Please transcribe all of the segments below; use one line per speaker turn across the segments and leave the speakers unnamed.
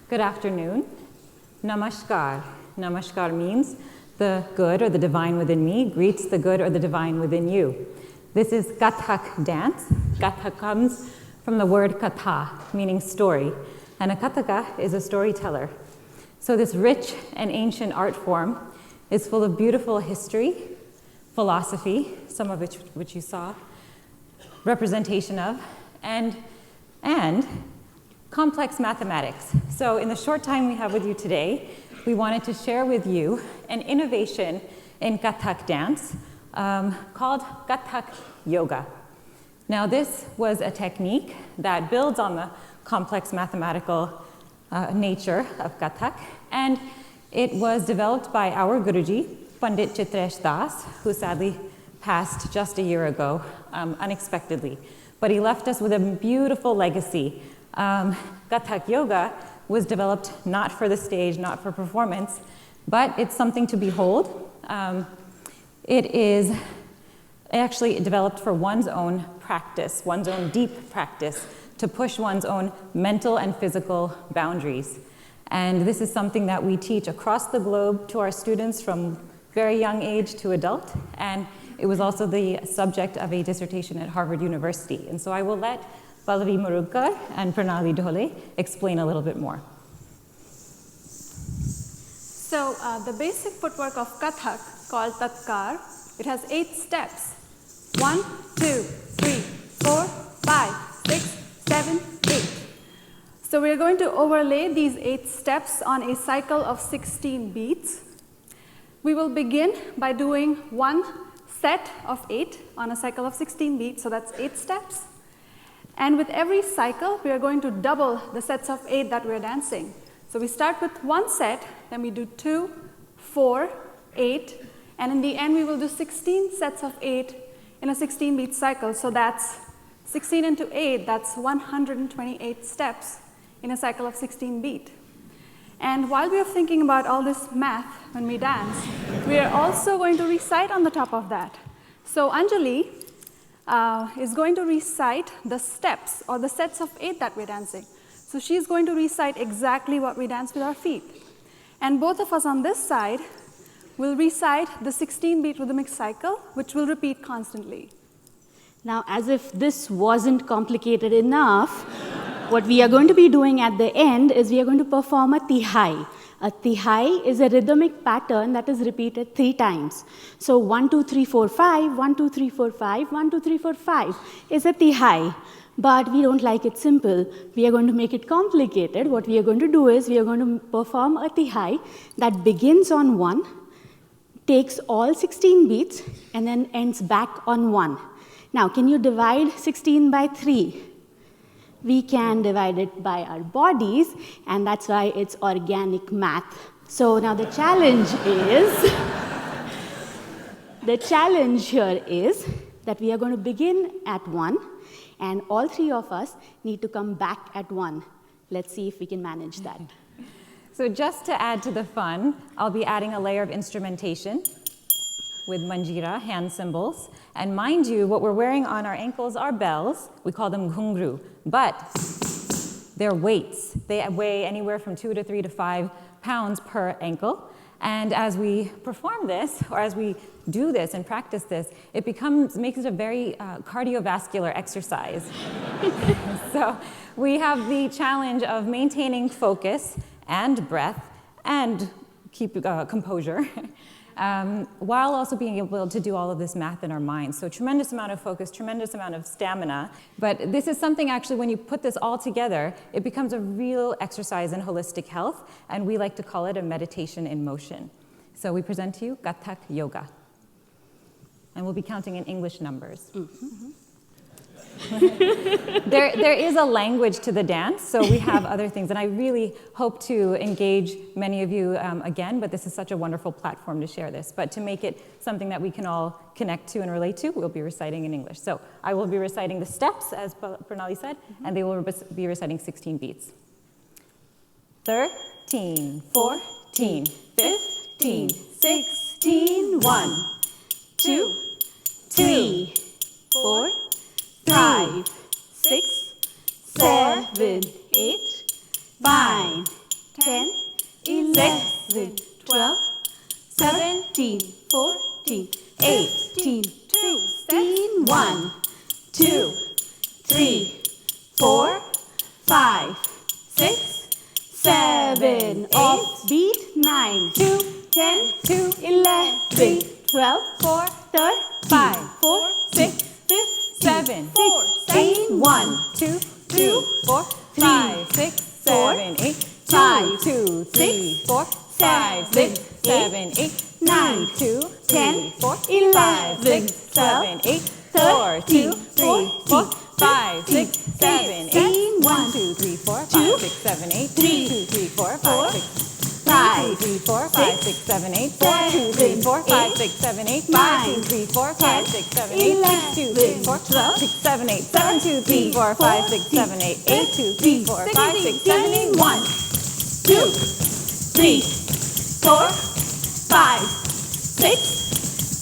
Good afternoon. Namaskar. Namaskar means the good or the divine within me greets the good or the divine within you. This is Kathak dance. Kathak comes from the word katha, meaning story, and a Kathaka is a storyteller. So this rich and ancient art form is full of beautiful history, philosophy, some of which you saw, representation of, and complex mathematics. So in the short time we have with you today, we wanted to share with you an innovation in Kathak dance called Kathak Yoga. Now this was a technique that builds on the complex mathematical nature of Kathak, and it was developed by our Guruji, Pandit Chitresh Das, who sadly passed just a year ago unexpectedly. But he left us with a beautiful legacy. Kathak Yoga was developed not for the stage, not for performance, but it's something to behold. It is actually developed for one's own practice, one's own deep practice, to push one's own mental and physical boundaries. And this is something that we teach across the globe to our students from very young age to adult, and it was also the subject of a dissertation at Harvard University. And so I will let Pallavi Murugkar and Pranali Dhol explain a little bit more.
So the basic footwork of Kathak, called Tatkar, it has 8 steps. 1, 2, 3, 4, 5, 6, 7, 8. So we're going to overlay these 8 steps on a cycle of 16 beats. We will begin by doing one set of 8 on a cycle of 16 beats, so that's 8 steps. And with every cycle, we are going to double the sets of 8 that we're dancing. So we start with one set, then we do 2, 4, 8, and in the end we will do 16 sets of 8 in a 16-beat cycle. So that's 16 into 8, that's 128 steps in a cycle of 16 beat. And while we are thinking about all this math when we dance, we are also going to recite on the top of that. So Anjali is going to recite the steps or the sets of 8 that we're dancing. So she's going to recite exactly what we dance with our feet. And both of us on this side will recite the 16-beat rhythmic cycle, which will repeat constantly.
Now, as if this wasn't complicated enough, what we are going to be doing at the end is we are going to perform a tihai. A tihai is a rhythmic pattern that is repeated 3 times. So 1, 2, 3, 4, 5, 1, 2, 3, 4, 5, 1, 2, 3, 4, 5 is a tihai. But we don't like it simple. We are going to make it complicated. What we are going to do is we are going to perform a tihai that begins on 1, takes all 16 beats, and then ends back on 1. Now, can you divide 16 by 3? We can divide it by our bodies, and that's why it's organic math. So now the challenge here is that we are going to begin at 1, and all 3 of us need to come back at 1. Let's see if we can manage that.
So just to add to the fun, I'll be adding a layer of instrumentation with manjira, hand cymbals. And mind you, what we're wearing on our ankles are bells. We call them ghungru, but they're weights. They weigh anywhere from 2 to 3 to 5 pounds per ankle. And as we perform this, or as we do this and practice this, it makes it a very cardiovascular exercise. So we have the challenge of maintaining focus and breath and keep composure, while also being able to do all of this math in our minds. So tremendous amount of focus, tremendous amount of stamina. But this is something actually, when you put this all together, it becomes a real exercise in holistic health, and we like to call it a meditation in motion. So we present to you Kathak Yoga. And we'll be counting in English numbers. There is a language to the dance, so we have other things. And I really hope to engage many of you again, but this is such a wonderful platform to share this. But to make it something that we can all connect to and relate to, we'll be reciting in English. So I will be reciting the steps, as Pranali said, and they will be reciting 16 beats. 13, 14, 15, 16, 1, 2, 3, 4, 5, 6, 7, 8, 9, 10, 11, 12, 17, 14, 18, 16, 1, 2, 3, 4, 5, 6, 7, offbeat, 9, 2, 10, 2, 11, 12, 4, 5, 4, 6, 7, 16, 1, 2, 3, 4, 5, 6, 7, 8, 5, 2, 3, 4, 5, 6, 7, 8, 9, 2, 10, 4, 11, 12, 8, 13, 4, 5, 6, 7, 8, 1, 2, 3, 4, 5, 6, 7, 8, 2, 3, 4, 5, 6, 5, 3, 4, 5, 6, 7, 8, 4, 2, 3, 4, 5, 6, 7, 8, 5, 2, 3, 4, 5, 6, 7, 8, 2, 3, 4, 6, 7, 8, 7, 2, 3, 4, 5, 6, 7, 8, 8, 2, 3, 4, 5, 6, 7, 8, 1, 2, 3, 4, 5, 6,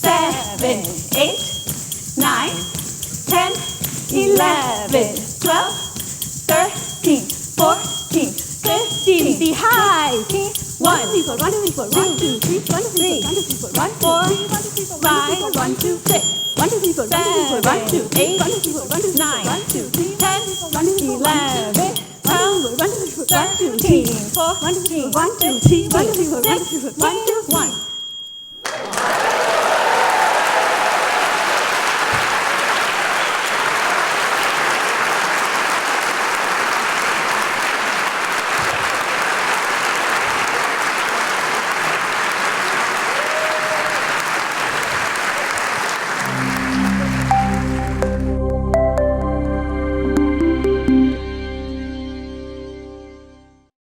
7, 8, 9, 10, 11, 12, 13, 14, 15, the high. 1, 2, 3, 4, 1, 2, 3, 4, 1, 2, 3, 1, 2, 3, 1, 2, 3, 4, 1, 2, 3, 5, 1, 2, 6, 1, 2, 3, 4, 1, 2, 3, 4, 1, 2, 8, 1, 2, 3, 4, 1, 2, 3, 9, 1, 2, 3, 10, 1, 2, 3, 11, 12, 1, 2, 3, 4, 13, 4, 1, 2, 3, 1, 2, 3, 1, 2, 3, 4, 1, 2, 3, 1, 2, 1.